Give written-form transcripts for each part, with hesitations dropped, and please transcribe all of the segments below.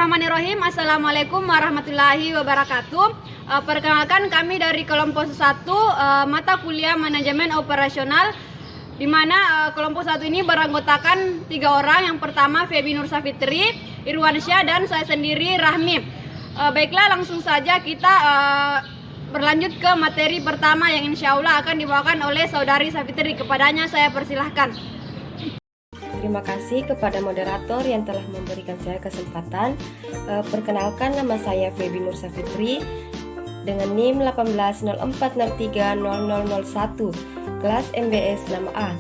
Bismillahirrahmanirrahim. Assalamualaikum warahmatullahi wabarakatuh. Perkenalkan, kami dari kelompok 1 mata kuliah manajemen operasional, di mana kelompok 1 ini beranggotakan 3 orang. Yang pertama Febi Nur Safitri, Irwansyah, dan saya sendiri Rahmi. Baiklah, langsung saja kita berlanjut ke materi pertama yang insya Allah akan dibawakan oleh saudari Safitri. Kepadanya saya persilahkan. Terima kasih kepada moderator yang telah memberikan saya kesempatan. Perkenalkan, nama saya Febi Nur Safitri dengan NIM 1804030001, kelas MBS 6A.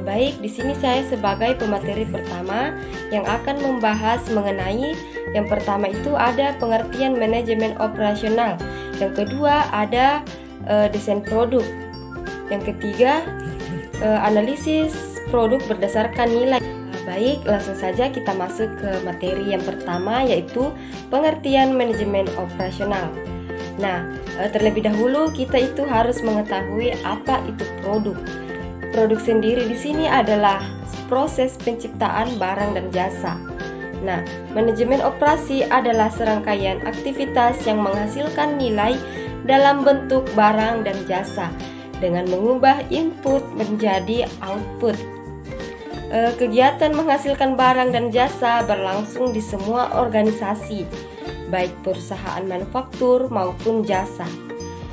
Baik, di sini saya sebagai pemateri pertama yang akan membahas mengenai yang pertama itu ada pengertian manajemen operasional, yang kedua ada desain produk, yang ketiga analisis produk berdasarkan nilai. Baik, langsung saja kita masuk ke materi yang pertama, yaitu pengertian manajemen operasional. Nah, terlebih dahulu kita itu harus mengetahui apa itu produk. Produk sendiri di sini adalah proses penciptaan barang dan jasa. Nah, manajemen operasi adalah serangkaian aktivitas yang menghasilkan nilai dalam bentuk barang dan jasa dengan mengubah input menjadi output. Kegiatan menghasilkan barang dan jasa berlangsung di semua organisasi, baik perusahaan manufaktur maupun jasa.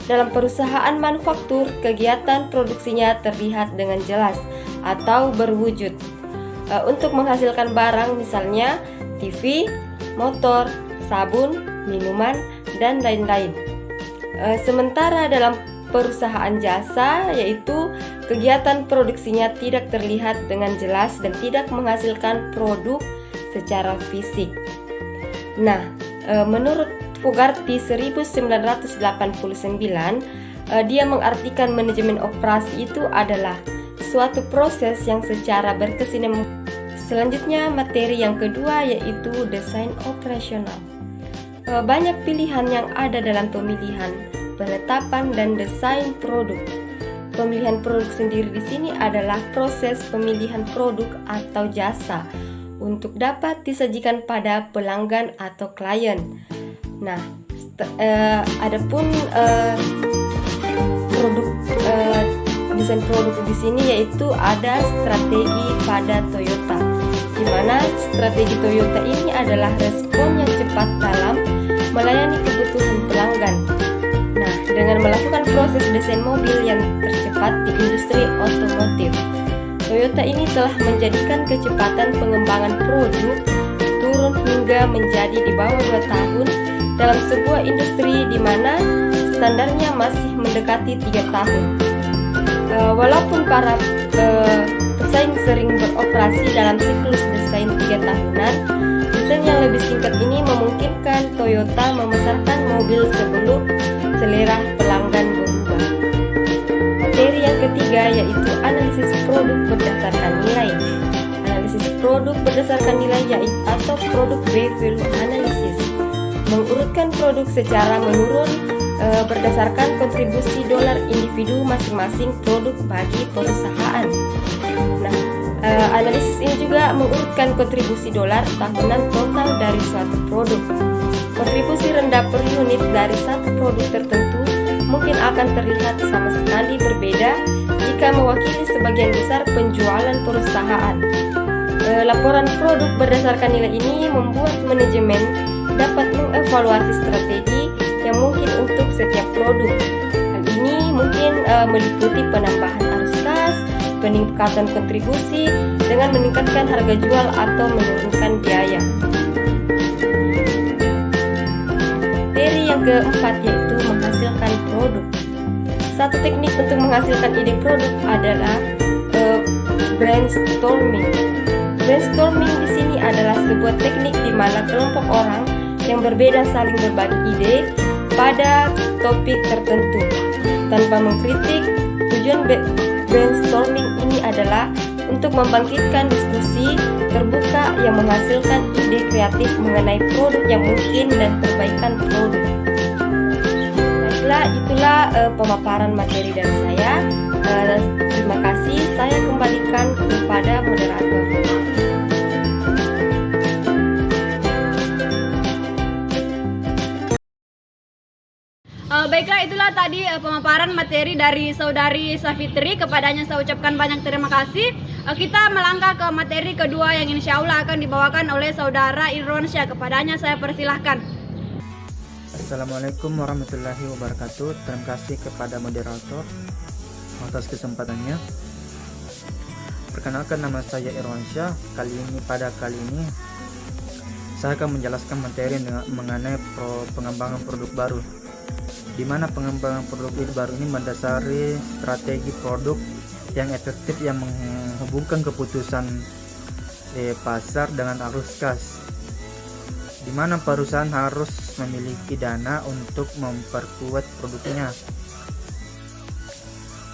Dalam perusahaan manufaktur, kegiatan produksinya terlihat dengan jelas atau berwujud. Untuk menghasilkan barang misalnya TV, motor, sabun, minuman, dan lain-lain. Sementara dalam perusahaan jasa, yaitu kegiatan produksinya tidak terlihat dengan jelas dan tidak menghasilkan produk secara fisik. Nah, menurut Fogarty 1989, dia mengartikan manajemen operasi itu adalah suatu proses yang secara berkesinambungan. Selanjutnya, materi yang kedua yaitu desain operasional. Banyak pilihan yang ada dalam pemilihan, penetapan, dan desain produk. Pemilihan produk sendiri di sini adalah proses pemilihan produk atau jasa untuk dapat disajikan pada pelanggan atau klien. Nah, adapun desain produk di sini yaitu ada strategi pada Toyota, di mana strategi Toyota ini adalah respon yang cepat dalam melayani kebutuhan pelanggan. Nah, dengan melakukan proses desain mobil yang tercepat di industri otomotif, Toyota ini telah menjadikan kecepatan pengembangan produk turun hingga menjadi di bawah 2 tahun dalam sebuah industri di mana standarnya masih mendekati 3 tahun. Walaupun para pesaing sering beroperasi dalam siklus desain 3 tahunan, desain yang lebih singkat ini memungkinkan Toyota memasarkan mobil sebelum selera pelanggan berubah. Materi yang ketiga yaitu analisis produk berdasarkan nilai. Analisis produk berdasarkan nilai yaitu atau produk value analysis, mengurutkan produk secara menurun berdasarkan kontribusi dolar individu masing-masing produk bagi perusahaan. Nah, analisis ini juga mengurutkan kontribusi dolar tahunan total dari suatu produk. Kontribusi rendah per unit dari satu produk tertentu mungkin akan terlihat sama sekali berbeda jika mewakili sebagian besar penjualan perusahaan. Laporan produk berdasarkan nilai ini membuat manajemen dapat mengevaluasi strategi yang mungkin untuk setiap produk. Hal ini mungkin meliputi penambahan arus kas, peningkatan kontribusi dengan meningkatkan harga jual atau menurunkan biaya. Materi yang keempat yaitu menghasilkan produk. Satu teknik untuk menghasilkan ide produk adalah brainstorming. Brainstorming di sini adalah sebuah teknik di mana kelompok orang yang berbeda saling berbagi ide pada topik tertentu tanpa mengkritik. Tujuan brainstorming ini adalah untuk membangkitkan diskusi terbuka yang menghasilkan ide kreatif mengenai produk yang mungkin dan perbaikan produk. Baiklah, itulah pemaparan materi dari saya. Terima kasih. Saya kembalikan kepada moderator. tadi pemaparan materi dari saudari Safitri, kepadanya saya ucapkan banyak terima kasih. Kita melangkah ke materi kedua yang insya Allah akan dibawakan oleh saudara Irwansyah, kepadanya saya persilahkan. Assalamualaikum warahmatullahi wabarakatuh. Terima kasih kepada moderator atas kesempatannya. Perkenalkan, nama saya Irwansyah. Pada kali ini saya akan menjelaskan materi mengenai pengembangan produk baru, di mana pengembangan produk baru ini mendasari strategi produk yang efektif yang menghubungkan keputusan pasar dengan arus kas, di mana perusahaan harus memiliki dana untuk memperkuat produknya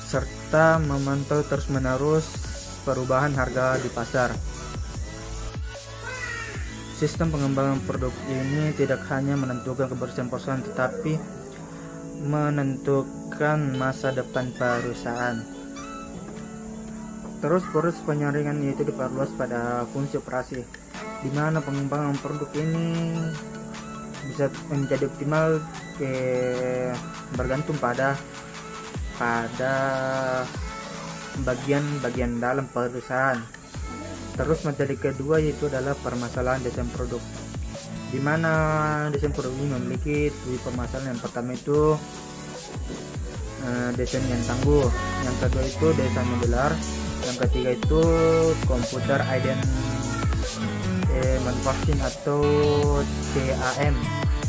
serta memantau terus-menerus perubahan harga di pasar. Sistem pengembangan produk ini tidak hanya menentukan kebersihan perusahaan, tetapi menentukan masa depan perusahaan. Terus proses penyaringan itu diperluas pada fungsi operasi, di mana pengembangan produk ini bisa menjadi optimal bergantung pada bagian-bagian dalam perusahaan. Terus materi kedua yaitu adalah permasalahan desain produk, di mana desain produk ini memiliki dua permasalahan. Yang pertama itu desain yang tangguh, yang kedua itu desain modular, yang ketiga itu computer aided manufacturing atau CAM,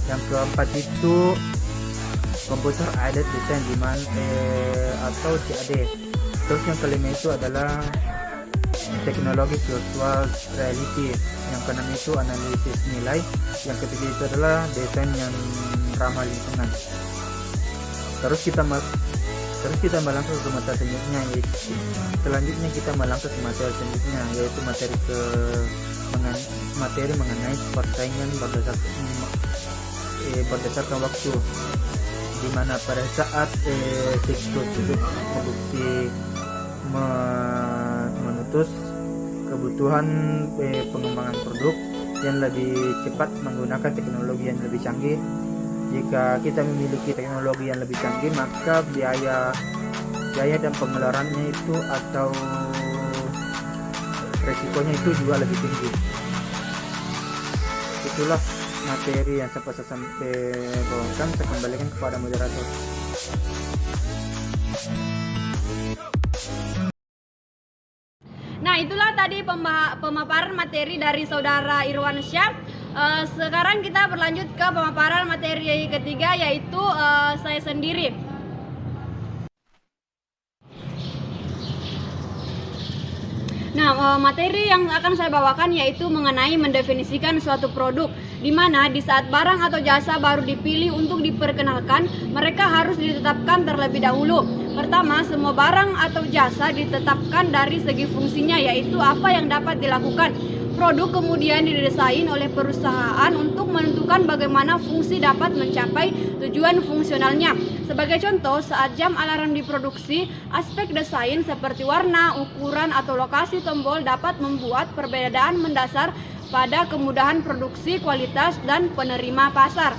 yang keempat itu computer aided design atau CAD. Terus yang kelima itu adalah teknologi virtual reality, yang keenam itu analisis nilai, yang ketiga itu adalah desain yang ramah lingkungan. Terus kita melangkah ke materi selanjutnya yaitu materi mengenai persaingan berdasarkan waktu, di mana pada saat siklus hidup produksi menutus kebutuhan pengembangan produk yang lebih cepat menggunakan teknologi yang lebih canggih. Jika kita memiliki teknologi yang lebih canggih, maka biaya dan pengeluarannya itu atau resikonya itu juga lebih tinggi. Itulah materi yang saya bawakan. Saya kembalikan kepada moderator. Nah, itulah tadi pemaparan materi dari saudara Irwansyah. Sekarang kita berlanjut ke pemaparan materi ketiga, yaitu saya sendiri. Nah, materi yang akan saya bawakan yaitu mengenai mendefinisikan suatu produk, di mana di saat barang atau jasa baru dipilih untuk diperkenalkan, mereka harus ditetapkan terlebih dahulu. Pertama, semua barang atau jasa ditetapkan dari segi fungsinya, yaitu apa yang dapat dilakukan. Produk kemudian didesain oleh perusahaan untuk menentukan bagaimana fungsi dapat mencapai tujuan fungsionalnya. Sebagai contoh, saat jam alarm diproduksi, aspek desain seperti warna, ukuran, atau lokasi tombol dapat membuat perbedaan mendasar pada kemudahan produksi, kualitas, dan penerima pasar.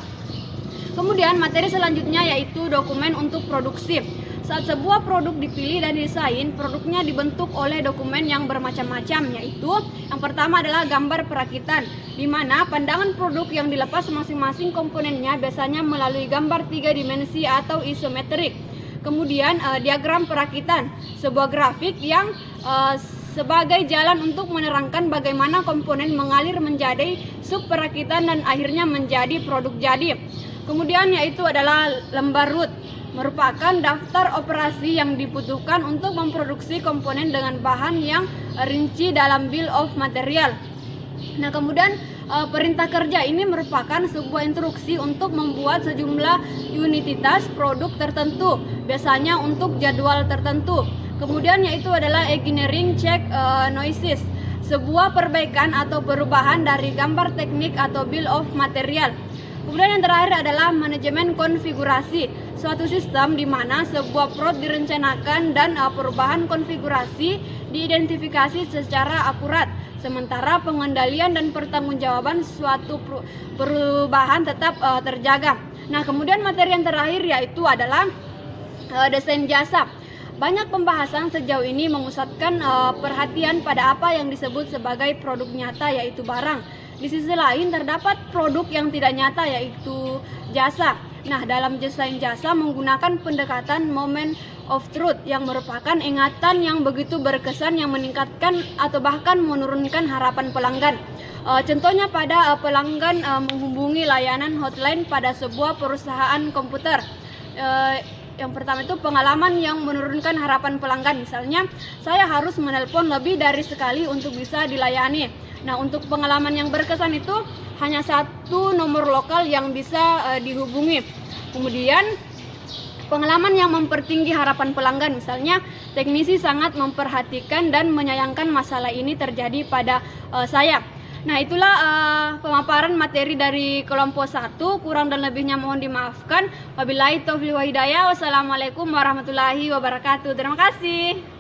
Kemudian materi selanjutnya yaitu dokumen untuk produksi. Saat sebuah produk dipilih dan didesain, produknya dibentuk oleh dokumen yang bermacam-macam, yaitu yang pertama adalah gambar perakitan, di mana pandangan produk yang dilepas masing-masing komponennya biasanya melalui gambar 3 dimensi atau isometrik. Kemudian diagram perakitan, sebuah grafik yang sebagai jalan untuk menerangkan bagaimana komponen mengalir menjadi sub perakitan dan akhirnya menjadi produk jadi. Kemudian yaitu adalah lembar RUT, merupakan daftar operasi yang dibutuhkan untuk memproduksi komponen dengan bahan yang rinci dalam bill of material. Nah, kemudian perintah kerja ini merupakan sebuah instruksi untuk membuat sejumlah unititas produk tertentu, biasanya untuk jadwal tertentu. Kemudian yaitu adalah engineering check noises, sebuah perbaikan atau perubahan dari gambar teknik atau bill of material. Kemudian yang terakhir adalah manajemen konfigurasi, suatu sistem di mana sebuah prod direncanakan dan perubahan konfigurasi diidentifikasi secara akurat, sementara pengendalian dan pertanggungjawaban suatu perubahan tetap terjaga. Nah, kemudian materi yang terakhir yaitu adalah desain jasa. Banyak pembahasan sejauh ini memusatkan perhatian pada apa yang disebut sebagai produk nyata, yaitu barang. Di sisi lain terdapat produk yang tidak nyata, yaitu jasa. Nah, dalam desain jasa menggunakan pendekatan moment of truth yang merupakan ingatan yang begitu berkesan yang meningkatkan atau bahkan menurunkan harapan pelanggan. Contohnya pada pelanggan menghubungi layanan hotline pada sebuah perusahaan komputer. Yang pertama itu pengalaman yang menurunkan harapan pelanggan. Misalnya, saya harus menelpon lebih dari sekali untuk bisa dilayani. Nah, untuk pengalaman yang berkesan itu hanya satu nomor lokal yang bisa dihubungi. Kemudian pengalaman yang mempertinggi harapan pelanggan, misalnya teknisi sangat memperhatikan dan menyayangkan masalah ini terjadi pada saya. Nah, itulah pemaparan materi dari kelompok 1. Kurang dan lebihnya mohon dimaafkan. Wabillahi taufiq wal hidayah. Wassalamualaikum warahmatullahi wabarakatuh. Terima kasih.